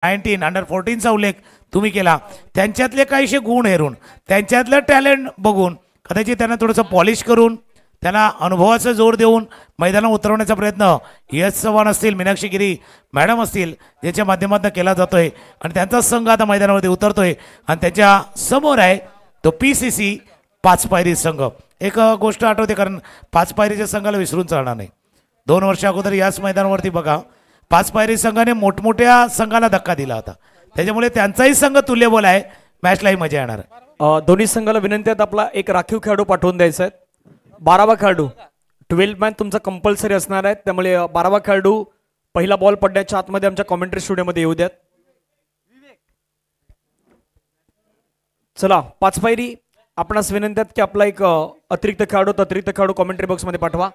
Under 14चा उल्लेख तुम्ही केला. त्यांच्यातले काहीशे गुण हेरून त्यांच्यातलं टॅलेंट बघून कदाचित त्यांना थोडंसं पॉलिश करून त्यांना अनुभवाचा जोर देऊन मैदानात उतरवण्याचा प्रयत्न यश चव्हाण असतील, मीनाक्षी गिरी मॅडम असतील ज्याच्या माध्यमातून केला जातोय आणि त्यांचा संघ आता मैदानावरती उतरतोय आणि त्याच्या समोर आहे तो PCC पाच पायरी संघ. एक गोष्ट आठवते कारण पाच पायरीच्या संघाला विसरून चालणार नाही. 2 वर्षा अगोदर याच मैदानावरती बघा पाच पायरी संघाने मोठमोठ्या संघाला धक्का दिला होता. त्याच्यामुळे त्यांचाही संघ तुल्यबळ आहे. मॅचलाही मजा येणार आहे. दोन्ही संघाला विनंती आहे आपला एक राखीव खेळाडू पाठवून द्यायचा आहे. 12वा खेळाडू 12 मॅन तुमचा कंपल्सरी असणार आहे. त्यामुळे 12वा खेळाडू पहिला बॉल पडण्याच्या आतमध्ये आमच्या कॉमेंट्री स्टुडिओमध्ये येऊ द्यात. चला पाच पायरी आपणास विनंती आहे की आपला एक अतिरिक्त खेळाडू कॉमेंट्री बॉक्समध्ये पाठवा.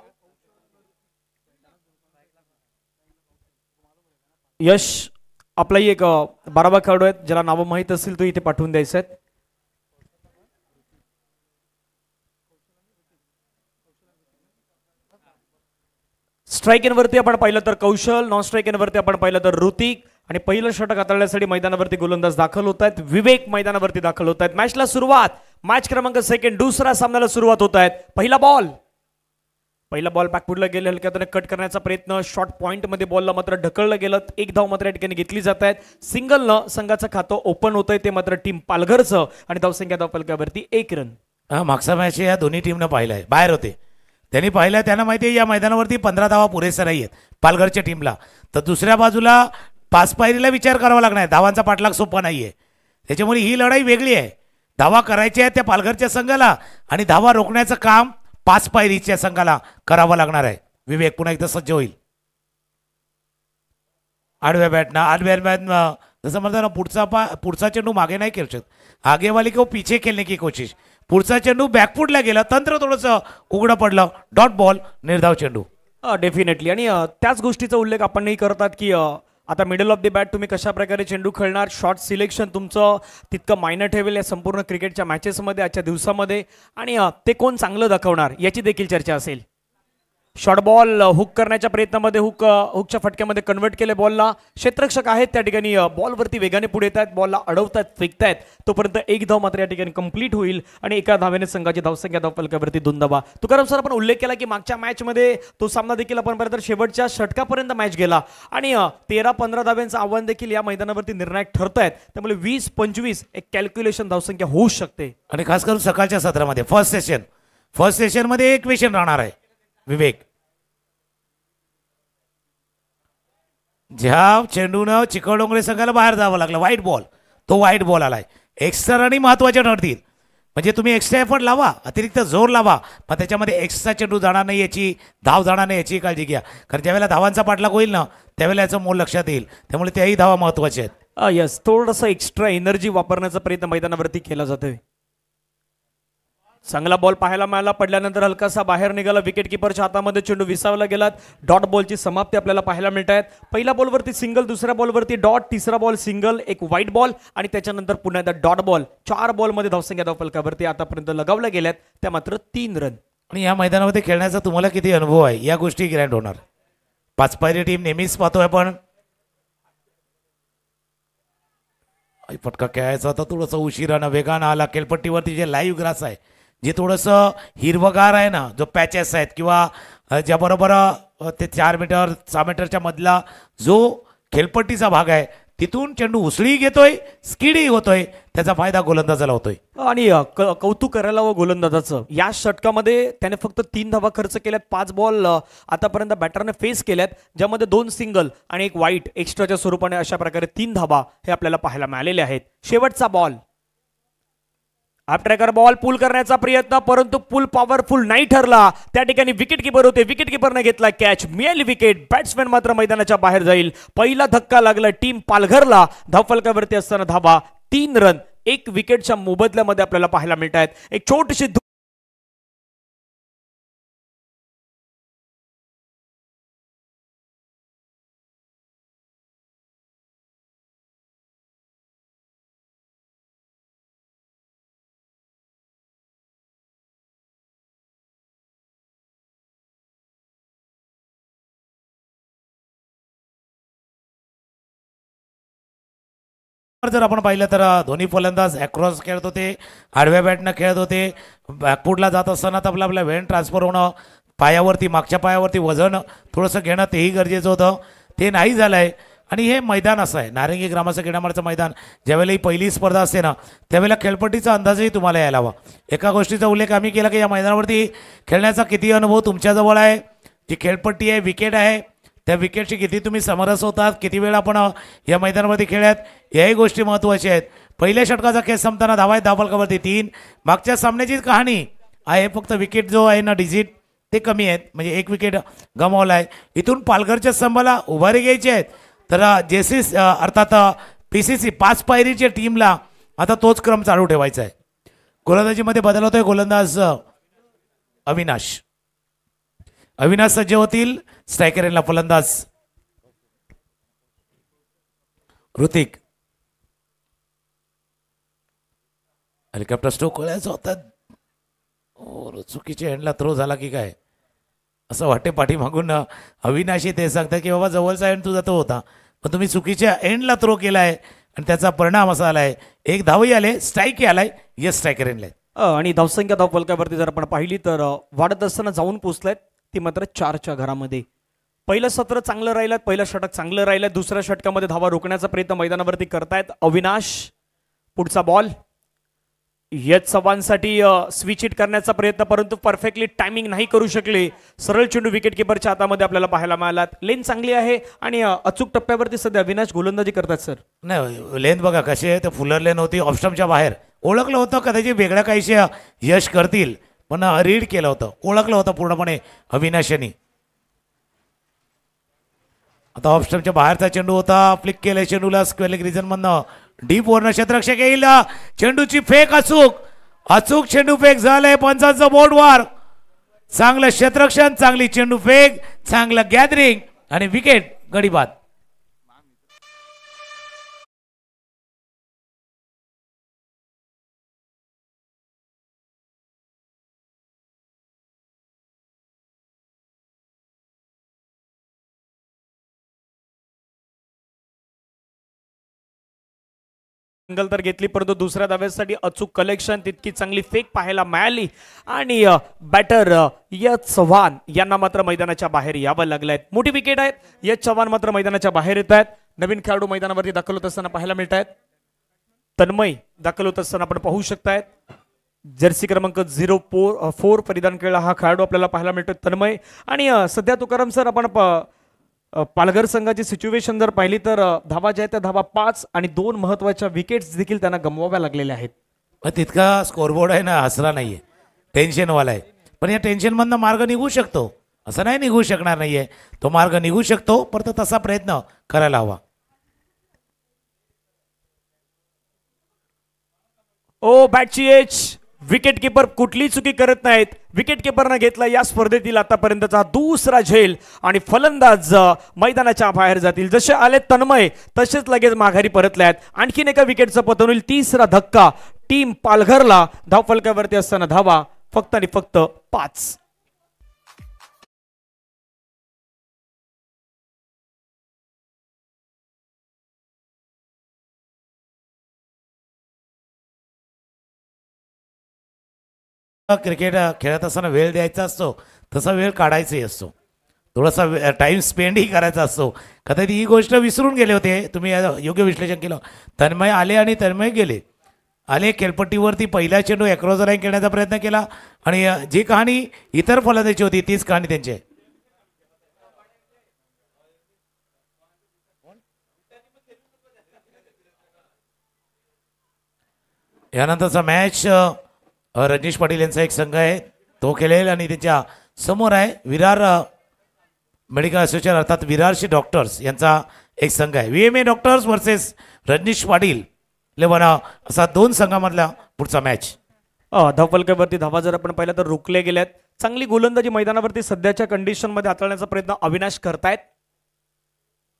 यश आपलाही एक 12वा खेळाडू आहेत ज्याला नावं माहीत असतील तो इथे पाठवून द्यायचं आहे. स्ट्राईक इनवरती आपण पाहिलं तर कौशल, नॉन स्ट्राईक इनवरती आपण पाहिलं तर ऋतिक आणि पहिलं षटक हाताळण्यासाठी मैदानावरती गोलंदाज दाखल होत आहेत. विवेक मैदानावरती दाखल होत आहेत. मॅचला सुरुवात मॅच क्रमांक 2 दुसऱ्या सामन्याला सुरुवात होत आहेत. पहिला बॉल बॅकफुटला गेले हलक्याने कट करण्याचा प्रयत्न शॉर्ट पॉइंट मध्ये बॉलला मात्र ढकललं गेलं. एक धाव मात्र या ठिकाणी घेतली जात आहेत. सिंगलनं संघाचं खातं ओपन होत आहे ते मात्र टीम पालघरचं आणि धावसंख्या धावफलकावरती 1 रन. मागचा मॅच या दोन्ही टीमनं पाहिलाय, बाहेर होते त्यांनी पाहिलं. त्यांना माहिती आहे या मैदानावरती 15 धावा पुरेसा नाही आहेत पालघरच्या टीमला. तर दुसऱ्या बाजूला पाच पायरीला विचार करावा लागणार. धावांचा पाठलाग सोपा नाहीये. त्याच्यामुळे ही लढाई वेगळी आहे. धावा करायची आहे त्या पालघरच्या संघाला आणि धावा रोखण्याचं काम पाच पायरीच्या संघाला करावं लागणार आहे. विवेक पुन्हा एकदा सज्ज होईल. आडव्या बॅटनं जसं म्हणतात ना पुढचा चेंडू मागे नाही खेळू शकत. आगे वाली को पीछे खेळणे की कोशिश. पुढचा चेंडू बॅकफुटला गेला, तंत्र थोडंसं उघडं पडलं, डॉट बॉल, निर्धाव चेंडू. डेफिनेटली आणि त्याच गोष्टीचा उल्लेख आपणही करतात की आता मिडल ऑफ द बॅट तुम्ही कशा प्रकारे चेंडू खेळणार, शॉट सिलेक्शन तुमचं तितकं मायनर ठेवेल या संपूर्ण क्रिकेटच्या मॅचेसमध्ये आजच्या दिवसामध्ये आणि ते कोण चांगलं दाखवणार याची देखील चर्चा असेल. शॉर्ट बॉल हुक करण्याच्या प्रयत्नामध्ये हुकच्या फटक्यामध्ये कन्वर्ट केले बॉलला. क्षेत्ररक्षक आहेत त्या ठिकाणी बॉलवरती वेगाने पुढे येत आहेत, बॉलला अडवतात, फेकतायत. तोपर्यंत एक धाव मात्र या ठिकाणी कंप्लीट होईल आणि एका धावेने संघाची धावसंख्या धावफलकावरती 2 धावा. तुकाराम सर आपण उल्लेख केला की मागच्या मॅचमध्ये तो सामना देखील आपण पाहिला तर शेवटच्या षटकापर्यंत मॅच गेला आणि 13-15 धाव्यांचं आव्हान देखील या मैदानावरती निर्णायक ठरत आहेत. त्यामुळे 20-25 एक कॅल्क्युलेशन धावसंख्या होऊ शकते. आणि खास करून सकाळच्या सत्रामध्ये फर्स्ट सेशन मध्ये एक क्वेश्चन राहणार आहे. विवेक ज्या चेंडूनं चिखलडोंगरे संघाला बाहेर जावं लागलं व्हाईट बॉल, तो व्हाईट बॉल आलाय. एक्स्ट्रा रनी महत्वाच्या ठरतील. म्हणजे तुम्ही एक्स्ट्रा एफर्ट लावा, अतिरिक्त जोर लावा, पण त्याच्यामध्ये एक्स्ट्रा चेंडू जाणार नाही याची, धाव जाणार नाही याची काळजी घ्या. कारण ज्यावेळेला धावांचा पाठलाग होईल ना त्यावेळेला याचं मोल लक्षात येईल. त्यामुळे त्याही धावा महत्वाच्या आहेत. यस, थोडंसं एक्स्ट्रा एनर्जी वापरण्याचा प्रयत्न मैदानावरती केला जातोय. चांगला बॉल पाहायला मिळाला, पडल्यानंतर हलकासा बाहेर निघाला. विकेट किपरच्या हातामध्ये चेंडू विसावला गेला. डॉट बॉलची समाप्ती आपल्याला पाहायला मिळत आहेत. पहिल्या बॉलवरती सिंगल, दुसऱ्या बॉलवरती डॉट, तिसरा बॉल सिंगल, एक व्हाईट बॉल आणि त्याच्यानंतर पुन्हा एकदा डॉट बॉल. 4 बॉलमध्ये धावसंख्या धावफलकावरती आतापर्यंत लगावल्या गेल्यात त्या मात्र 3 रन. आणि या मैदानामध्ये खेळण्याचा तुम्हाला किती अनुभव आहे या गोष्टी ग्रँड होणार. पाच पायरी टीम नेहमीच पाहतोय आपण फटका खेळायचा होता, थोडंसं उशिरानं वेगानं आला. खेळपट्टीवरती जे लाईव्ह ग्रास आहे, जे थोडंसं हिरवगार आहे ना, जो पॅचेस आहेत किंवा ज्याबरोबर ते 4 मीटर 6 मीटरच्या मधला जो खेळपट्टीचा भाग आहे तिथून चेंडू उसळी घेतोय, स्किडही होतोय, त्याचा फायदा गोलंदाजाला होतोय. आणि कौतुक करायला व गोलंदाजाचं या षटकामध्ये त्याने फक्त 3 धावा खर्च केल्यात. 5 बॉल आतापर्यंत बॅटरने फेस केल्यात, ज्यामध्ये 2 सिंगल आणि एक वाईट एक्स्ट्राच्या स्वरूपाने अशा प्रकारे 3 धावा हे आपल्याला पाहायला मिळालेले आहेत. शेवटचा बॉल आप ट्रॅकर बॉल पुल करण्याचा प्रयत्न, परंतु पुल पॉवरफुल नाही ठरला. त्या ठिकाणी विकेट किपर होते, विकेट किपरने घेतला कॅच, मिळाली विकेट. बॅट्समॅन मात्र मैदानाच्या बाहेर जाईल. पहिला धक्का लागला टीम पालघरला. धावफलकावरती असताना धावा 3 रन 1 विकेटच्या मोबदल्यामध्ये आपल्याला पाहायला मिळत आहेत. एक छोटीशी जर आपण पाहिलं तर दोन्ही फलंदाज अक्रॉस खेळत होते, आडव्या बॅटनं खेळत होते. बॅकफुटला जात असताना तर आपला वेळ ट्रान्सफर होणं, पायावरती मागच्या पायावरती वजन थोडंसं घेणं तेही गरजेचं होतं. ते नाही झालं आहे. आणि हे मैदान असं आहे, नारंगी ग्रामाचं क्रीडामाळचं मैदान, ज्यावेळेला ही पहिली स्पर्धा असते ना त्यावेळेला खेळपट्टीचा अंदाजही तुम्हाला यायला हवा. एका गोष्टीचा उल्लेख आम्ही केला की या मैदानावरती खेळण्याचा किती अनुभव तुमच्याजवळ आहे, जी खेळपट्टी आहे, विकेट आहे, त्या विकेटची किती तुम्ही समरस होतात, किती वेळ आपण या मैदानावरती खेळ्यात, याही गोष्टी महत्त्वाच्या आहेत. पहिल्या षटकाचा खेळ संपताना धावा आहेत धावफलकावरती 3. मागच्या सामन्याची कहाणी आहे, फक्त विकेट जो आहे ना डिजिट ते कमी आहेत, म्हणजे एक विकेट गमावला आहे. इथून पालघरच्या स्तंभाला उभारी घ्यायची आहेत. तर जेसीस अर्थात PCC 5 पायरीच्या टीमला आता तोच क्रम चालू ठेवायचा आहे. गोलंदाजीमध्ये बदल होतोय. गोलंदाज अविनाश सज्ज होतील. स्ट्रायकरला फलंदाज ऋतिक. हेलिकॉप्टर स्ट्रोक करायचा होता, चुकीच्या एंडला थ्रो झाला की काय असं वाटते. पाठीमागून अविनाशी ते सांगतात की बाबा जवळचा एंड तुझा तो होता, पण तुम्ही चुकीच्या एंडला थ्रो केलाय आणि त्याचा परिणाम असा आलाय. एक धावही आले, स्ट्राईकही आलाय. यस स्ट्रायकर एंडला. आणि धावसंख्या धावफलकावरती जर आपण पाहिली तर वाढत असताना जाऊन पोचलायत ती मात्र 4च्या घरामध्ये. पहिलं सत्र चांगलं राहिलं, पहिलं षटक चांगलं राहिलं, दुसऱ्या षटकामध्ये धावा रोखण्याचा प्रयत्न मैदानावरती करतायत अविनाश. पुढचा बॉल यश चव्हाणसाठी स्विच हिट करण्याचा प्रयत्न, परंतु परफेक्टली टायमिंग नाही करू शकले. सरळ चेंडू विकेट किपरच्या हातामध्ये आपल्याला पाहायला मिळाला. लेन चांगली आहे आणि अचूक टप्प्यावरती सध्या अविनाश गोलंदाजी करतात. सर नाही, लेन बघा कशी आहे, तर फुलर लेन होती ऑफस्टमच्या बाहेर. ओळखलं होतं कदाचित वेगळ्या काहीशी यश करतील, पण रीड केलं होतं, ओळखलं होतं पूर्णपणे अविनाशानी. आता ऑफस्टमच्या बाहेरचा चेंडू होता, फ्लिक केलं चेंडूला स्क्वेअर रिजन मधनं डीप वरनं क्षेत्ररक्षक येईल. चेंडूची फेक अचूक चेंडू फेक झालंय पंचांचं बोर्डवर. चांगलं क्षेत्ररक्षण, चांगली चेंडू फेक, चांगलं गॅदरिंग आणि विकेट गडी बाद. सिंगल तर घेतली, परंतु दुसऱ्या धाव्यासाठी अचूक कलेक्शन, तितकी चांगली फेक पाहायला मिळाली आणि बॅटर यश चव्हाण यांना मात्र मैदानाच्या बाहेर यावं लागलंय. मोठी विकेट आहेत. यश चव्हाण मात्र मैदानाच्या बाहेर येत आहेत. नवीन खेळाडू मैदानावरती दाखल होत असताना पाहायला मिळत आहेत. तन्मय दाखल होत असताना आपण पाहू शकतायत. जर्सी क्रमांक 04 परिधान केलेला हा खेळाडू आपल्याला पाहायला मिळतो तन्मय. आणि सध्या तुकाराम सर आपण पालघर संघाची सिच्युएशन जर पाहिली तर धावा ज्या आहेत त्या धावा 5 आणि 2 महत्वाच्या विकेट्स देखील त्यांना गमवाव्या लागलेल्या आहेत. तितका स्कोरबोर्ड आहे ना हसरा नाहीये, टेन्शनवाला आहे. पण या टेन्शनमधनं मार्ग निघू शकतो, असं नाही निघू शकणार नाहीये, तो मार्ग निघू शकतो, परत तसा प्रयत्न करायला हवा. ओ बॅटची एज, विकेट किपर कुठली चुकी करत नाहीत. विकेट किपरनं घेतला या स्पर्धेतील आतापर्यंतचा दुसरा झेल आणि फलंदाज मैदानाच्या बाहेर जातील. जसे आले तन्मय तसेच लगेच माघारी परतले आहेत. आणखीन एका विकेटचं पतन होईल. तिसरा धक्का टीम पालघरला. धावफलकावरती असताना धावा फक्त आणि फक्त 5. क्रिकेट खेळत असताना वेळ द्यायचा असतो, तसा वेळ काढायचाही असतो, थोडासा टाइम स्पेंडही करायचा असतो. कदाचित ही गोष्ट विसरून गेले होते, तुम्ही योग्य विश्लेषण केलं. तन्मय आले आणि तन्मय गेले. आले खेळपट्टीवरती पहिला चेंडू अक्रॉस लाईन खेळण्याचा प्रयत्न केला आणि जी कहाणी इतर फलंदाजी होती तीच कहाणी त्यांची आहे. यानंतरचा मॅच रजनीश पाटील यांचा एक संघ आहे, तो खेळेल आणि त्याच्या समोर आहे विरार मेडिकल असोसिएशन अर्थात विरारशी डॉक्टर्स यांचा एक संघ आहे. VMA doctors versus Rajnish Patil 11 असा 2 संघामधला पुढचा मॅच. धावफलकावरती धावा जर आपण पाहिलं तर रोखले गेल्यात. चांगली गोलंदाजी मैदानावरती सध्याच्या कंडिशन मध्ये हाताळण्याचा प्रयत्न अविनाश करतायत.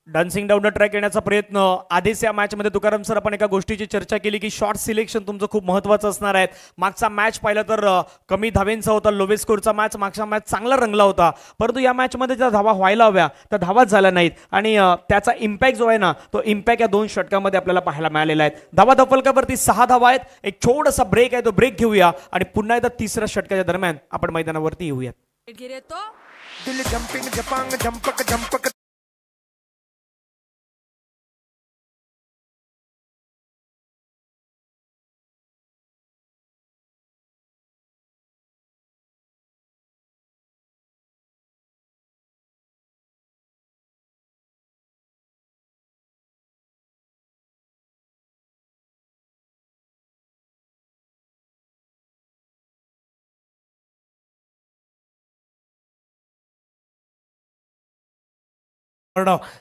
डान्सिंग डाऊन द ट्रॅक येण्याचा प्रयत्न. आधीच या मॅच मध्ये तुकाराम सर आपण एका गोष्टीची चर्चा केली की शॉर्ट सिलेक्शन तुमचं खूप महत्त्वाचं असणार आहे. मागचा मॅच पाहिला तर कमी धावेंचा होता, लोवेस्ट स्कोरचा मॅच. मागचा मॅच चांगला रंगला होता, परंतु या मॅच मध्ये ज्या धावा व्हायला हव्या त्या धावाच झाल्या नाहीत आणि त्याचा इम्पॅक्ट जो आहे ना तो इम्पॅक्ट या 2 षटकामध्ये आपल्याला पाहायला मिळालेला आहे. धावा धपलकावरती 6 धावा आहेत. एक छोटासा ब्रेक आहे, तो ब्रेक घेऊया आणि पुन्हा एकदा तिसऱ्या षटकाच्या दरम्यान आपण मैदानावरती येऊयात. दिल जंपिंग जपांग जंपक जंपक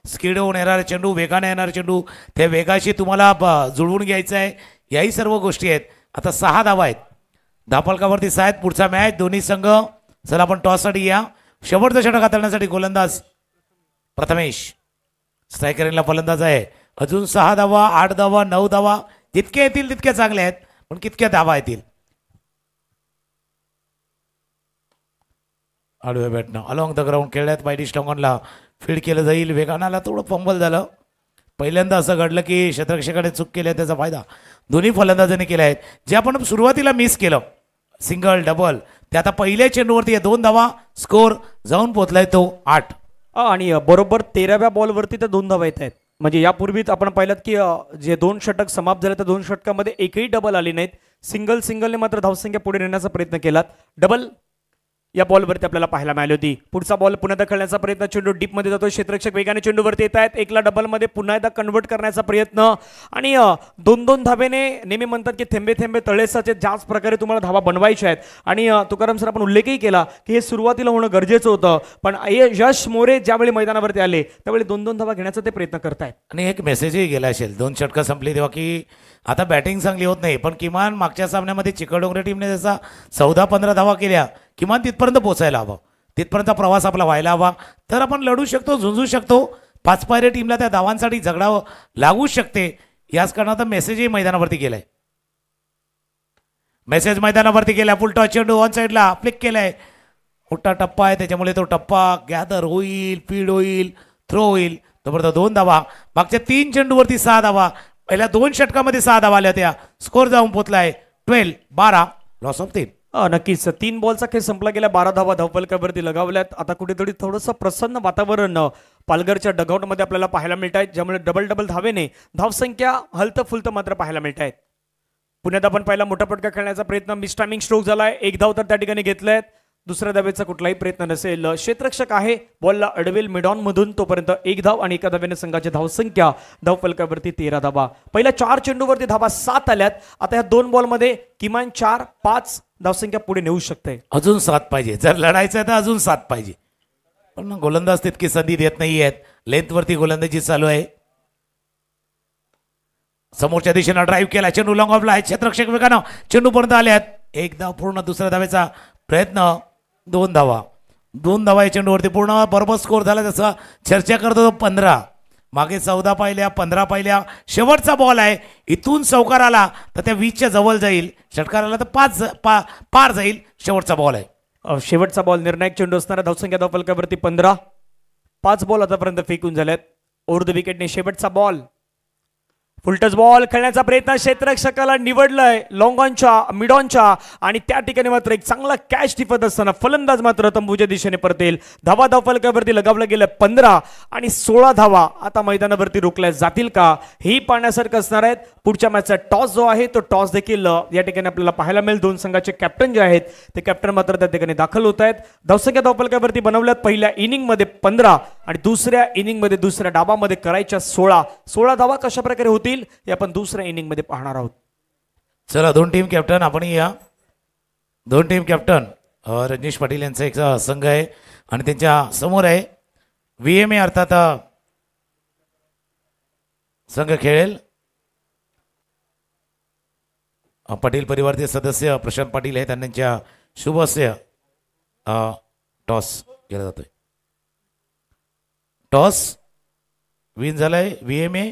स्किड होऊन येणारे चेंडू, वेगाने येणारे चेंडू, त्या वेगाशी तुम्हाला जुळवून घ्यायचं आहे. याही सर्व गोष्टी आहेत. आता 6 धावा आहेत. धापलकावरती 6 आहेत. पुढचा मॅच दोन्ही संघ. चला आपण टॉससाठी या. शेवटचा षटक हाताळण्यासाठी गोलंदाज प्रथमेश, स्ट्रायकरला फलंदाज आहे. अजून 6 धावा, 8 धावा, 9 धावा जितके येतील तितके चांगले आहेत, पण कितक्या धावा येतील. आडव्या बॅटनं अलॉंग द ग्राउंड खेळल्यात. बायडी स्टॉंगनला फीड केलं जाईल. वेगानाला थोडं फंबल झालं. पहिल्यांदा असं घडलं की क्षेत्ररक्षकाने चूक केली आहे, त्याचा फायदा दोन्ही फलंदाजांनी केला आहे. जे आपण सुरुवातीला मिस केलं सिंगल डबल, ते आता पहिल्या चेंडूवरती 2 धावा स्कोर जाऊन पोहोचलाय तो 8. आणि बरोबर 13व्या बॉलवरती तर 2 धावा येत आहेत. म्हणजे यापूर्वीच आपण पाहिलं की जे 2 षटक समाप्त झाले त्या 2 षटकामध्ये एकही डबल आली नाहीत. सिंगलने मात्र धावसंख्या पुढे नेण्याचा प्रयत्न केला. डबल या बॉलवरती आपल्याला पाहायला मिळाली होती. पुढचा बॉल पुन्हा एकदा खेळण्याचा प्रयत्न. चेंडू डीप मध्ये जातो. क्षेत्ररक्षक वेगाने चेंडूवरती येत आहेत. एकला डबल मध्ये पुन्हा एकदा कन्वर्ट करण्याचा प्रयत्न आणि 2-2 धावेने नेहमी म्हणतात की थेंबे थेंबे तळेसाचे ज्याच प्रकारे तुम्हाला धावा बनवायच्या आहेत. आणि तुकाराम सर आपण उल्लेखही केला की हे सुरुवातीला होणं गरजेचं होतं, पण यश मोरे ज्यावेळी मैदानावरती आले त्यावेळी 2-2 धावा घेण्याचा ते प्रयत्न करतायत. आणि एक मेसेजही गेला असेल 2 षटकं संपली तेव्हा की आता बॅटिंग चांगली होत नाही, पण किमान मागच्या सामन्यामध्ये चिकडोंगरे टीमने जसा 14-15 धावा केल्या, किमान तिथपर्यंत पोहोचायला हवं. तिथपर्यंत प्रवास आपला व्हायला हवा, तर आपण लढू शकतो, झुंजू शकतो. 5 पायऱ्या टीमला त्या धावांसाठी झगडावं लागू शकते. याच कारणाचा मेसेजही मैदानावरती केलाय. मेसेज मैदानावरती केला. फुल टॉस चेंडू ऑन साईडला फ्लिक केलाय. मोठा टप्पा आहे, त्याच्यामुळे तो टप्पा गॅदर होईल, फीड होईल, थ्रो होईल. तोपर्यंत 2 धावा. मागच्या 3 चेंडूवरती 6 धावा. पहिल्या 2 षटकामध्ये 6 धावा आल्या त्या. स्कोर जाऊन पोहोचलाय 12 लॉस ऑफ 3. नक्कीच 3 बॉलचा खेळ संपला गेला. 12 धावा धावफलकावरती लगावल्यात. आता कुठेतरी थोडंसं प्रसन्न वातावरण पालघरच्या डगआउटमध्ये आपल्याला पाहायला मिळत आहे, ज्यामुळे डबल धावेने धावसंख्या हलतं फुलतं मात्र पाहायला मिळत आहेत. पुण्यात आपण पहिला मोठा पटका खेळण्याचा प्रयत्न. मिस टायमिंग स्ट्रोक झालाय. 1 धाव तर त्या ठिकाणी घेतलाय. दुसऱ्या धावेचा कुठलाही प्रयत्न नसेल. क्षेत्ररक्षक आहे, बॉलला अडवेल मिडॉन मधून. तोपर्यंत 1 धाव आणि एका धावेने संघाची धावसंख्या धावफलकावरती 13 धावा. पहिल्या 4 चेंडूवरती धावा 7 आल्यात. आता या 2 बॉलमध्ये किमान 4-5 धावसंख्या पुढे नेऊ शकते. अजून 7 पाहिजे. जर लढायचं आहे तर अजून 7 पाहिजे, पण गोलंदाज तितकी संधी देत नाही आहेत. लेंथवरती गोलंदाजी चालू आहे. समोरच्या दिशेनं ड्राईव्ह केला. चेंडू लॉंग ऑफला आहे. क्षेत्ररक्षक वेगानं चेंडू पर्यंत आल्यात. 1 धाव पूर्ण. दुसऱ्या धावेचा प्रयत्न. 2 धावा. 2 धावा या चेंडूवरती पूर्ण. बरोबर स्कोर झाला. जसं चर्चा करतो 15. मागे 14 पाहिल्या, 15 पाहिल्या. शेवटचा बॉल आहे. इथून चौकार आला तर त्या 20च्या जवळ जाईल. षटकार आला तर 5 पार जाईल. शेवटचा बॉल आहे. शेवटचा बॉल निर्णायक चेंडू असणारा. धावसंख्या धावफलकावरती 15. 5 बॉल आतापर्यंत फेकून झाल्यात. ओव्हर द विकेटने शेवटचा बॉल. फुलटच बॉल खेळण्याचा प्रयत्न. क्षेत्ररक्षकाला निवडलंय लॉंग ऑनच्या मिडॉनच्या आणि त्या ठिकाणी मात्र एक चांगला कॅच टिपत असताना फलंदाज मात्र तंबूच्या दिशेने परतेल. धावा धावफलकावरती लगावलं गेलं 15 आणि 16 धावा आता मैदानावरती रोखल्या जातील का हेही पाहण्यासारखं असणार आहेत. पुढच्या मॅचचा टॉस जो आहे तो टॉस देखील या ठिकाणी आपल्याला पाहायला मिळेल. 2 संघाचे कॅप्टन जे आहेत ते कॅप्टन मात्र त्या ठिकाणी दाखल होत आहेत. धावसंख्या धावफलकावरती बनवल्यात. पहिल्या इनिंगमध्ये 15 आणि दुसऱ्या इनिंगमध्ये दुसऱ्या डाबामध्ये करायच्या 16 धावा कशा प्रकारे होतील हे आपण दुसऱ्या इनिंग मध्ये पाहणार आहोत. चला 2 टीम कॅप्टन आपण या. 2 टीम कॅप्टन रजनीश पाटील यांचा एक संघ आहे आणि त्यांच्या समोर आहे VMA अर्थात संघ खेळेल. पाटील परिवाराचे सदस्य प्रशांत पाटील आहेत आणि त्यांच्या शुभ हस्ते टॉस केला जातोय. टॉस विन झालंय VMA.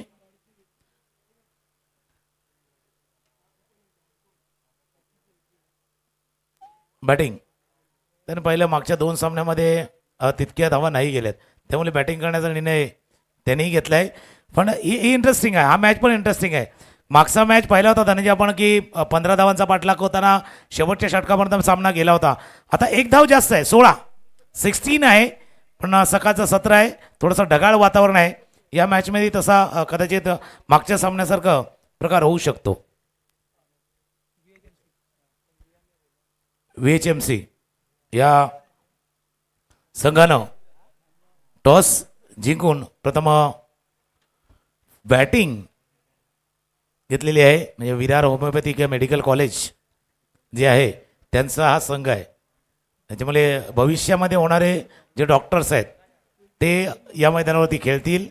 बॅटिंग त्याने पहिल्या मागच्या 2 सामन्यामध्ये तितक्या धावा नाही गेल्यात, त्यामुळे बॅटिंग करण्याचा निर्णय त्यांनीही घेतलाय. पण ही इंटरेस्टिंग आहे, हा मॅच पण इंटरेस्टिंग आहे. मागचा मॅच पाहिला होता धनंजय आपण की 15 धावांचा पाठलाग होताना शेवटच्या षटकापर्यंत सामना गेला होता. आता 1 धाव जास्त आहे, 16 आहे, पण सकाळचं सत्र आहे, थोडंसं ढगाळ वातावरण आहे. या मॅचमध्ये तसा कदाचित मागच्या सामन्यासारखं प्रकार होऊ शकतो. VHMC या संघानं टॉस जिंकून प्रथम बॅटिंग घेतलेली आहे. म्हणजे विरार होमिओपॅथिक मेडिकल कॉलेज जे आहे त्यांचा हा संघ आहे. त्याच्यामुळे भविष्यामध्ये होणारे जे डॉक्टर्स आहेत ते या मैदानावरती खेळतील.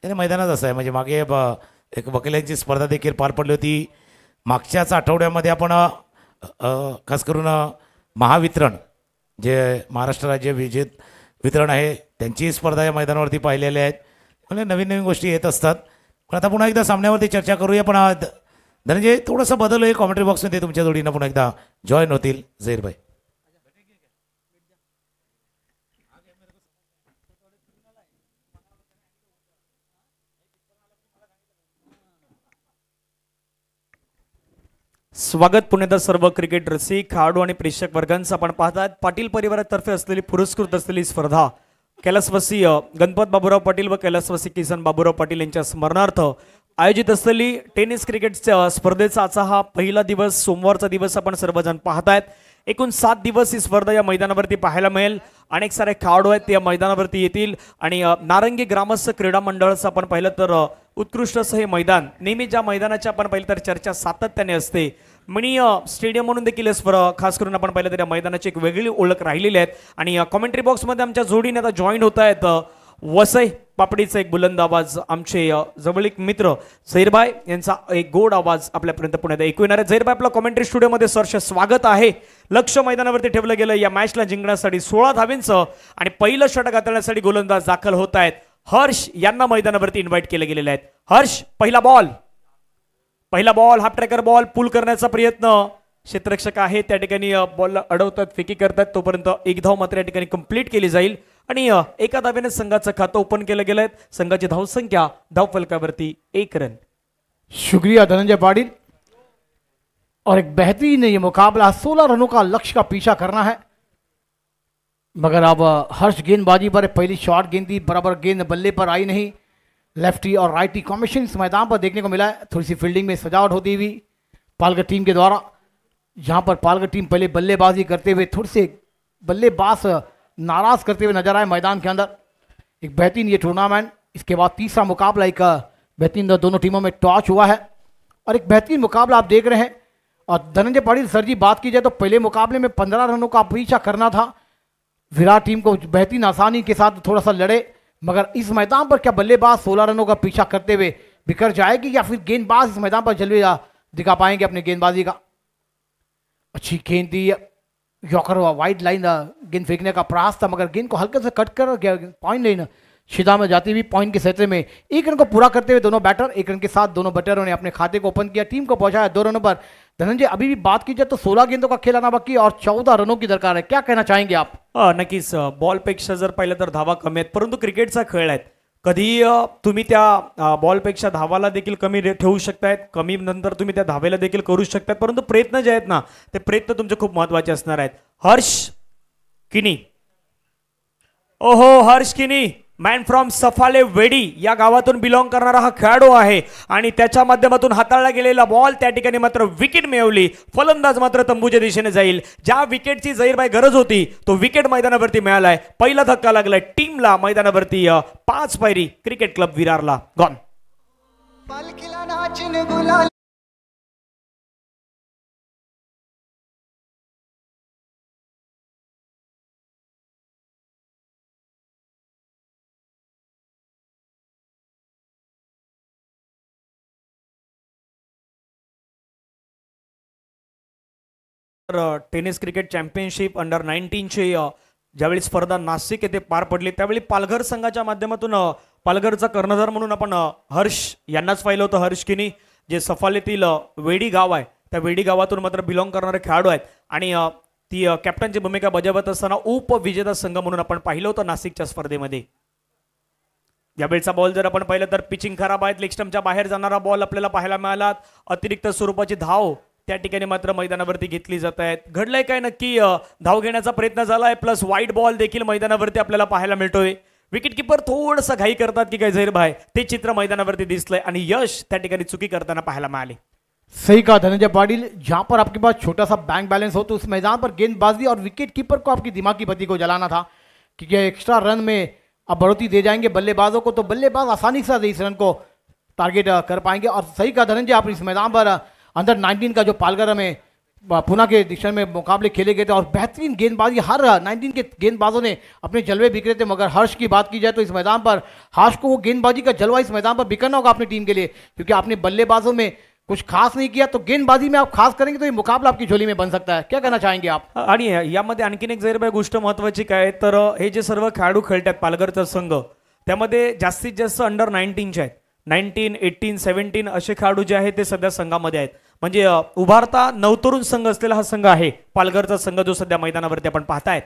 आणि मैदानात असं आहे, म्हणजे मागे एक वकिलांची स्पर्धा देखील पार पडली होती. मागच्याच आठवड्यामध्ये आपण खास करून महावितरण जे महाराष्ट्र राज्य विजेत वितरण आहे त्यांची स्पर्धा या मैदानावरती पाहिलेल्या आहेत. म्हणजे नवीन नवीन गोष्टी येत असतात. पण आता पुन्हा एकदा सामन्यावरती चर्चा करूया. पण धनंजय थोडंसं बदल आहे कॉमेंट्री बॉक्समध्ये, तुमच्या जोडीनं पुन्हा एकदा जॉईन होतील झहीरभाई. स्वागत पुण्यात सर्व क्रिकेट रसिक खेळाडू आणि प्रेक्षक वर्गांचं आपण पाहतात. पाटील परिवारातर्फे असलेली पुरस्कृत असलेली स्पर्धा कैलासवासी गणपत बाबूराव पाटील व कैलासवासी किसन बाबूराव पाटील यांच्या स्मरणार्थ आयोजित असलेली टेनिस क्रिकेट स्पर्धेचा आजचा हा पहिला दिवस, सोमवारचा दिवस आपण सर्वजण पाहतायत. एकूण 7 दिवस ही स्पर्धा या मैदानावरती पाहायला मिळेल. अनेक सारे खेळाडू आहेत ते या मैदानावरती येतील आणि नारंगी ग्रामस्थ क्रीडा मंडळाचं आपण पाहिलं तर उत्कृष्ट असं हे मैदान, नेहमी ज्या मैदानाची आपण पाहिलं तर चर्चा सातत्याने असते. मिनी स्टेडियम म्हणून देखील खास करून आपण पाहिलं तर या मैदानाची एक वेगळी ओळख राहिलेली आहे. आणि कॉमेंट्री बॉक्समध्ये आमच्या जोडीने आता जॉईन होत आहेत वसई पापडीचा एक बुलंद आवाज, आमचे जवळीक मित्र झहीरभाई यांचा एक गोड आवाज आपल्यापर्यंत पुण्यात ऐकू येणार आहे. झहीरभाई आपलं कॉमेंट्री स्टुडिओमध्ये सहर्ष स्वागत आहे. लक्ष मैदानावरती ठेवलं गेलं या मॅचला जिंकण्यासाठी 16 धावींचं आणि पहिलं षटक हाताळण्यासाठी गोलंदाज दाखल होत आहेत. हर्ष यांना मैदानावरती इन्व्हाइट केले गेलेले आहेत. हर्ष, पहिला बॉल हाफ ट्रॅकर बॉल पुल करण्याचा प्रयत्न, क्षेत्ररक्षक आहे त्या ठिकाणी बॉल अडवतात, फेकी करतात, तोपर्यंत 1 धाव मात्र या ठिकाणी कंप्लीट केली जाईल आणि एका धावेने संघाचं खातं ओपन केलं गेलं आहे. संघाची धावसंख्या धावफलकावरती 1 रन. शुक्रिया धनंजय पाटिल. और एक बेहतरीन ये मुकाबला, 16 रनों का लक्ष्य का पीछा करना है, मगर अब हर्ष गेंदबाजी पर पहली शॉट गेंद थी, बराबर गेंद बल्ले पर आई नहीं. लेफ्टी और राइटी कॉम्बिनेशन इस मैदान पर देखने को मिला है. थोड़ी सी फील्डिंग में सजावट होती हुई पालघर टीम के द्वारा, जहां पर पालघर टीम पहले बल्लेबाजी करते हुए थोड़ी से बल्लेबाज नाराज करते हुए नजर आए मैदान के अंदर. एक बेहतरीन ये टूर्नामेंट, इसके बाद तीसरा मुकाबला एक बेहतरीन दोनों टीमों में टॉस हुआ है और एक बेहतरीन मुकाबला आप देख रहे हैं. और धनंजय पाटिल सर जी, बात की जाए तो पहले मुकाबले में 15 रनों का पीछा करना था. विराट टीम को बेहतरीन आसानी के साथ थोड़ा सा लड़े, मगर इस मैदान पर क्या बल्लेबाज 16 रनों का पीछा करते हुए बिखर जाएगी या फिर गेंदबाज इस मैदान पर जलवे दिखा पाएंगे अपने गेंदबाजी का. अच्छी गेंद दी, यॉर्कर वाइड लाइन गेंद फेंकने का प्रयास था, मगर गेंद को हल्के से कट कर पॉइंट लाइन सीधा में जाती हुई पॉइंट के क्षेत्र में 1 रन को पूरा करते हुए दोनों बैटर 1 रन के साथ दोनों बैटरों ने अपने खाते को ओपन किया, टीम को पहुंचाया 2 रनों पर. धनंजय, अभी भी बात की जाए तो 16 गेंदों का खेल आना बाकी और 14 रनों की दरकार है, क्या कहना चाहेंगे आप? नक्कीच बॉलपेक्षा जर पाहिलं तर धावा कमी आहेत, परंतु क्रिकेटचा खेळ आहे. कधी तुम्ही त्या बॉलपेक्षा धावाला देखील कमी ठेवू शकतायत, कमी नंतर तुम्ही त्या धावेला देखील करू शकतायत, परंतु प्रयत्न जे आहेत ना ते प्रयत्न तुमचे खूप महत्वाचे असणार आहेत. हर्ष किनी, ओहो हर्ष किनी, मॅन फ्रॉम सफाले वेडी या गावातून बिलॉंग करणारा हा खेळाडू आहे आणि त्याच्या माध्यमातून हाताळला गेलेला बॉल त्या ठिकाणी मात्र विकेट मिळवली. फलंदाज मात्र तंबूच्या दिशेने जाईल. ज्या विकेटची झहीरभाई गरज होती तो विकेट मैदानावरती मिळालाय. पहिला धक्का लागलाय टीमला मैदानावरती 5 पायरी क्रिकेट क्लब विरारला. Gone. Tennis cricket championship under 19 ची ज्यावेळी स्पर्धा नाशिक येथे पार पडली त्यावेळी पालघर संघाच्या माध्यमातून पालघरचा कर्णधार म्हणून आपण हर्ष यांनाच पाहिलं होतं. हर्ष किनी जे सफालेतील वेडी गाव आहे, त्या वेडी गावातून मात्र बिलॉंग करणारे खेळाडू आहेत आणि ती कॅप्टनची भूमिका बजावत असताना उपविजेता संघ म्हणून आपण पाहिलं होतं नाशिकच्या स्पर्धेमध्ये. यावेळचा बॉल जर आपण पाहिलं तर पिचिंग खराब आहेत, लेग स्टंपच्या बाहेर जाणारा बॉल आपल्याला पाहायला मिळाला. अतिरिक्त स्वरूपाची धाव त्या ठिकाणी मात्र मैदानावरती घेतली जात आहेत. घडलंय काय नक्की, धाव घेण्याचा प्रयत्न झालाय प्लस वाईट बॉल देखील मैदानावरती आपल्याला पाहायला मिळतोय. विकेट किपर थोडंसं घाई करतात की काय झहीर भाई, ते चित्र मैदानावरती दिसलंय आणि यश त्या ठिकाणी चुकी करताना पाहायला मिळाले. सही कहा धनंजय पाटिल, जहां पर आपके पास छोटा सा बैंक बैलेंस हो तो उस मैदान पर गेंदबाजी और विकेट कीपर को आपकी दिमागी बत्ती को जलाना था क्योंकि एक्स्ट्रा रन में अब बढ़ोतरी दे जाएंगे बल्लेबाजों को, तो बल्लेबाज आसानी से इस रन को टारगेट कर पाएंगे. और सही कहा धनंजय, आप इस मैदान पर अंडर 19 का जो पालघर में पुणे के दिशा में मुकाबले खेले गए थे और बेहतरीन गेंदबाजी हर 19 के गेंदबाजों ने अपने जलवे बिखरे थे. मगर हर्ष की बात की जाए तो इस मैदान पर हर्ष को वो गेंदबाजी का जलवा इस मैदान पर बिखरना होगा अपनी टीम के लिए, क्योंकि आपने बल्लेबाजों में कुछ खास नहीं किया तो गेंदबाजी में आप खास करेंगे तो ये मुकाबला आपकी झोली में बन सकता है. क्या कहना चाहेंगे आप? आणि यामध्ये आणखीन एक झहीर भाई गोष्ट महत्वाची काय तर हे जे सर्व खेळाडू खेळतात पालघरचा संघ, त्यामध्ये जास्तीत जास्त अंडर 19चे आहेत. 19, 18, 17 असे खेळाडू जे आहेत ते सध्या संघामध्ये आहेत. म्हणजे उभारता नवतरुण संघ असलेला हा संघ आहे पालघरचा संघ, जो सध्या मैदानावरती आपण पाहतायत.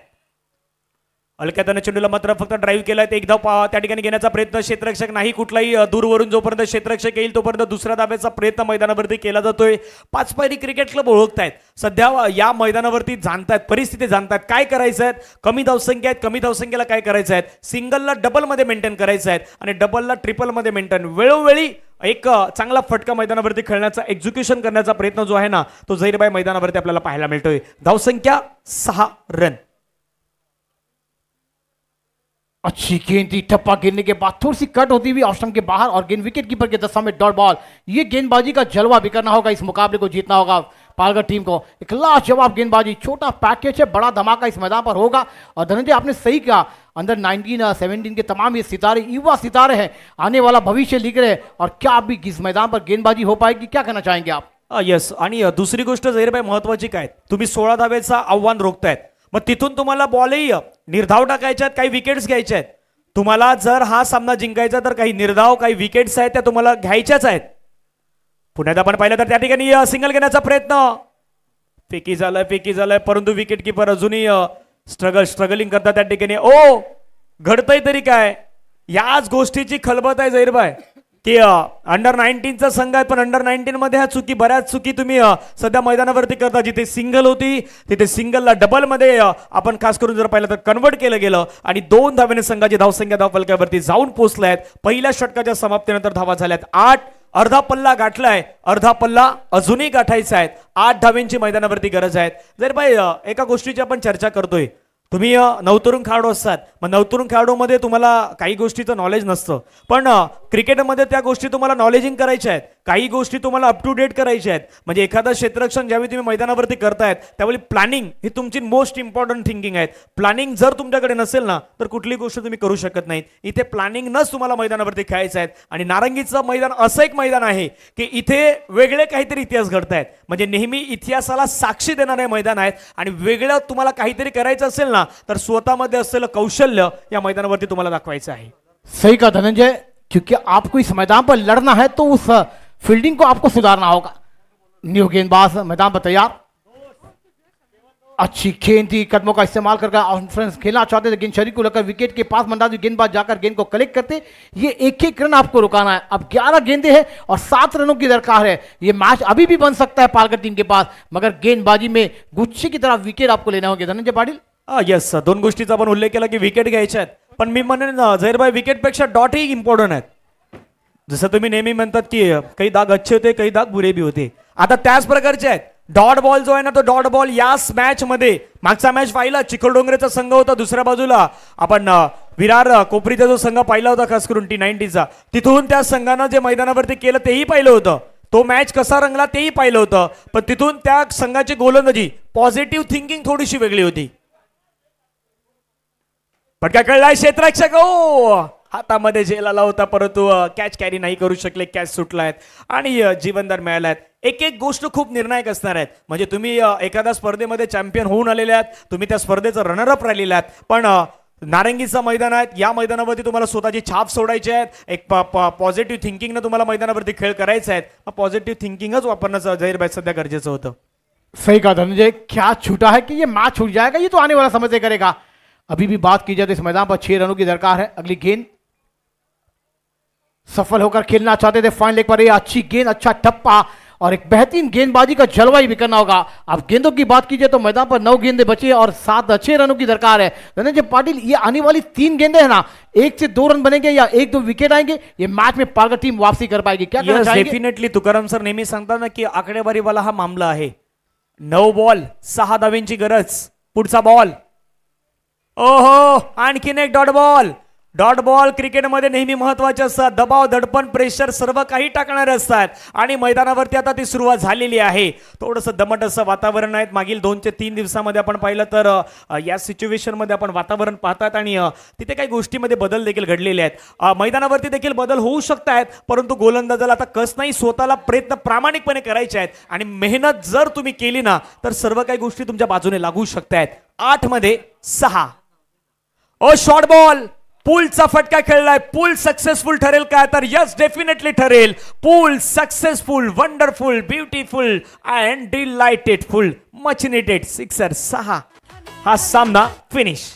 अलक्याताने चेंडूला मात्र फक्त ड्राईव्ह केलाय, एक धाव त्या ठिकाणी घेण्याचा प्रयत्न, क्षेत्ररक्षक नाही कुठलाही दूरवरून जोपर्यंत क्षेत्ररक्षक येईल तोपर्यंत दुसऱ्या धाब्याचा प्रयत्न मैदानावरती केला जातोय. पाच पायरी क्रिकेट क्लब ओळखतायत, सध्या या मैदानावरती जाणतायत, परिस्थिती जाणतायत, काय करायचं आहे, कमी धावसंख्या आहेत, कमी धावसंख्येला काय करायचं आहे, सिंगलला डबलमध्ये मेंटेन करायचं आहे आणि डबलला ट्रिपलमध्ये मेंटेन, वेळोवेळी एक चांगला फटका मैदानावरती खेळण्याचा एक्झिक्युशन करण्याचा प्रयत्न जो आहे ना तो झहीरबाई मैदानावरती आपल्याला पाहायला मिळतोय. धावसंख्या 6 रन. अच्छी गेंद थी, ठप्पा गिरने के बाद थोड़ी सी कट होती हुई ऑप्शन के बाहर और गेंद विकेट कीपर के दस्ता में डॉट बॉल. ये गेंदबाजी का जलवा बिखरना होगा, इस मुकाबले को जीतना होगा पालघर टीम को. एक लाजवाब गेंदबाजी, छोटा पैकेज है, बड़ा धमाका इस मैदान पर होगा. और धनंजय आपने सही कहा, अंडर 19 17 के तमाम ये सितारे युवा सितारे हैं, आने वाला भविष्य लिख रहे हैं. और क्या अभी इस मैदान पर गेंदबाजी हो पाएगी, क्या कहना चाहेंगे आप? यस. आणि दुसरी गोष्ट झहीरबाई महत्वाची काय, तुम्ही 16 धावेचा आव्हान रोखतायत, मग तिथून तुम्हाला बॉलही निर्धाव टाकायचे आहेत, काही विकेट्स घ्यायचे आहेत. तुम्हाला जर हा सामना जिंकायचा तर काही निर्धाव, काही विकेट्स आहेत त्या तुम्हाला घ्यायच्याच आहेत. पुण्यात आपण पाहिलं तर त्या ठिकाणी सिंगल घेण्याचा प्रयत्न फेकी झालाय, परंतु विकेट किपर अजूनही स्ट्रगलिंग करतात त्या ठिकाणी. ओ घडतंय तरी काय, याच गोष्टीची खलबत आहे झहीरबाई की अंडर 19चा संघ आहे, पण अंडर 19 मध्ये ह्या चुकी, बऱ्याच चुकी तुम्ही सध्या मैदानावरती करता. जिथे सिंगल होती तिथे सिंगलला डबल मध्ये आपण खास करून जर पाहिलं तर कन्वर्ट केलं गेलं आणि 2 धावेने संघाची धावसंख्या धावफलकावरती जाऊन पोहोचल्या आहेत. पहिल्या षटकाच्या समाप्तीनंतर धावा झाल्यात 8. अर्धा पल्ला गाठलाय, अर्धा पल्ला अजूनही गाठायचा आहे. 8 धावेंची मैदानावरती गरज आहे. जर बाई एका गोष्टीची आपण चर्चा करतोय, तुम्ही नवतरुण खेळाडू असतात, मग नवतरुण खेळाडूमध्ये तुम्हाला काही गोष्टीचं नॉलेज नसतं, पण क्रिकेटमध्ये त्या गोष्टी तुम्हाला नॉलेजिंग करायच्या आहेत, काही गोष्टी तुम्हाला अप टू डेट करायच्या आहेत. म्हणजे एखादा क्षेत्ररक्षण ज्यावेळी तुम्ही मैदानावरती करतायत त्यावेळी प्लॅनिंग ही तुमची मोस्ट इम्पॉर्टंट थिंकिंग आहे. प्लॅनिंग जर तुमच्याकडे नसेल ना तर कुठली गोष्ट तुम्ही करू शकत नाही. इथे प्लॅनिंग नच तुम्हाला मैदानावरती खेळायचं आहे. आणि नारंगीचं मैदान असं एक मैदान आहे की इथे वेगळे काहीतरी इतिहास घडतायत, म्हणजे नेहमी इतिहासाला साक्षी देणारे मैदान आहेत. आणि वेगळं तुम्हाला काहीतरी करायचं असेल ना तर स्वतःमध्ये असलेलं कौशल्य या मैदानावरती तुम्हाला दाखवायचं आहे. सही कहा धनंजय, क्योंकि आपको इस मैदान पर लड़ना है तो उस फील्डिंग को आपको सुधारना होगा. न्यू गेंदबाज मैदान पर तैयार, अच्छी गेंद थी, कदमों का इस्तेमाल करके ऑफेंस खेलना चाहते थे, गेंद शरीर को लेकर विकेट के पास मंदाज गेंदबाज जाकर गेंद को कलेक्ट करते. ये एक रन आपको रुकाना है. अब 11 गेंदें हैं और 7 रनों की दरकार है. ये मैच अभी भी बन सकता है पालघर टीम के पास, मगर गेंदबाजी में गुच्छे की तरह विकेट आपको लेना होगा. धनंजय पाटिल, येस, 2 गोष्टीचा आपण उल्लेख केला की विकेट घ्यायच्या आहेत, पण मी म्हणेन झहीरबाई विकेटपेक्षा डॉटही इम्पॉर्टंट आहेत. जसं तुम्ही नेहमी म्हणतात की काही दाग अच्छे होते, काही दाग बुरे भी होते, आता त्याच प्रकारचे आहेत. डॉट बॉल जो आहे ना तो डॉट बॉल याच मॅच मध्ये, मागचा मॅच पाहिला चिखलडोंगरेचा संघ होता, दुसऱ्या बाजूला आपण विरार कोपरीचा जो संघ पाहिला होता खास करून T90चा, तिथून त्या संघानं जे मैदानावरती केलं तेही पाहिलं होतं. तो मॅच कसा रंगला तेही पाहिलं होतं, पण तिथून त्या संघाची गोलंदाजी, पॉझिटिव्ह थिंकिंग थोडीशी वेगळी होती. फटका कळलाय, क्षेत्ररक्षक हातामध्ये झेल आला होता, परंतु कॅच कॅरी नाही करू शकले, कॅच सुटलायत आणि जीवनदार मिळालायत. एक एक गोष्ट खूप निर्णायक असणार आहेत. म्हणजे तुम्ही एखाद्या स्पर्धेमध्ये चॅम्पियन होऊन आलेले आहात, तुम्ही त्या स्पर्धेचं रनरअप राहिलेले आहात, पण नारंगीचं मैदान आहे, या मैदानावरती तुम्हाला स्वतःची छाप सोडायची आहे, एक पॉझिटिव्ह थिंकिंगनं तुम्हाला मैदानावरती खेळ करायचा आहे, पॉझिटिव्ह थिंकिंगच वापरणं जाहीर भाई सध्या गरजेचं होतं. सही कहा धनंजय, क्या छूटा है कि ये मैच छूट जाएगा, ये तो आने वाला समय तय करेगा. अभी भी बात की जाए तो इस मैदान पर 6 रनों की दरकार है. अगली गेंद सफल होकर खेलना चाहते थे फाइन लेग पर, ये अच्छी गेंद, अच्छा टप्पा और एक बेहतरीन गेंदबाजी का जलवा ही भी करना होगा. अब गेंदों की बात कीजिए तो मैदान पर 9 गेंदें बची और 7 अच्छे रनों की दरकार है. धनंजय पाटिल, ये आने वाली 3 गेंदें हैं ना, 1 से 2 रन बनेंगे या 1-2 विकेट आएंगे, ये मैच में पालघर टीम वापसी कर पाएगी. क्या कहना चाहेंगे? डेफिनेटली तुकाराम सर नेहमी सांगतात ना की आकडेवारीवाला हा मामला आहे. 9 बॉल 6 धावेंची गरज. पुढचा बॉल, ओहो, आणखीन एक डॉट बॉल. डॉट बॉल क्रिकेटमध्ये नेहमी महत्वाचे असतात. दबाव, दडपण, प्रेशर सर्व काही टाकणारे असतात आणि मैदानावरती आता ती सुरुवात झालेली आहे. थोडंसं दमट असं वातावरण आहे. मागील 2 ते 3 दिवसामध्ये आपण पाहिलं तर या सिच्युएशन मध्ये आपण वातावरण पाहतात आणि तिथे काही गोष्टीमध्ये बदल देखील घडलेले आहेत. मैदानावरती देखील बदल होऊ शकतात, परंतु गोलंदाजाला आता कस नाही, स्वतःला प्रयत्न प्रामाणिकपणे करायचे आहेत आणि मेहनत जर तुम्ही केली ना तर सर्व काही गोष्टी तुमच्या बाजूने लागू शकतात. 8 मध्ये 6. ओ शॉर्ट बॉल, पूलचा फटका खेळलाय. पूल सक्सेसफुल ठरेल का? तर यस, डेफिनेटली ठरेल. पूल successful, wonderful, beautiful and delightedful. Much needed sixer. 6. हा सामना फिनिश.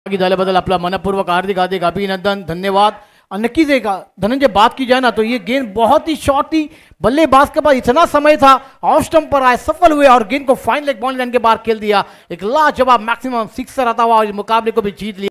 झाल्याबद्दल आपला मनपूर्वक हार्दिक हार्दिक अभिनंदन, धन्यवाद. और नक्कीच एक धनंजय बात की जाए ना तो ये गेंद बहुत ही शॉर्ट थी. बल्लेबाज के पास इतना समय था, ऑफ स्टंप पर आए, सफल हुए और गेंद को फाइन लेग बाउंड्री लाइन के बाहर खेल दिया. एक लाजवाब मैक्सिमम सिक्सर आता हुआ और इस मुकाबले को भी जीत लिया.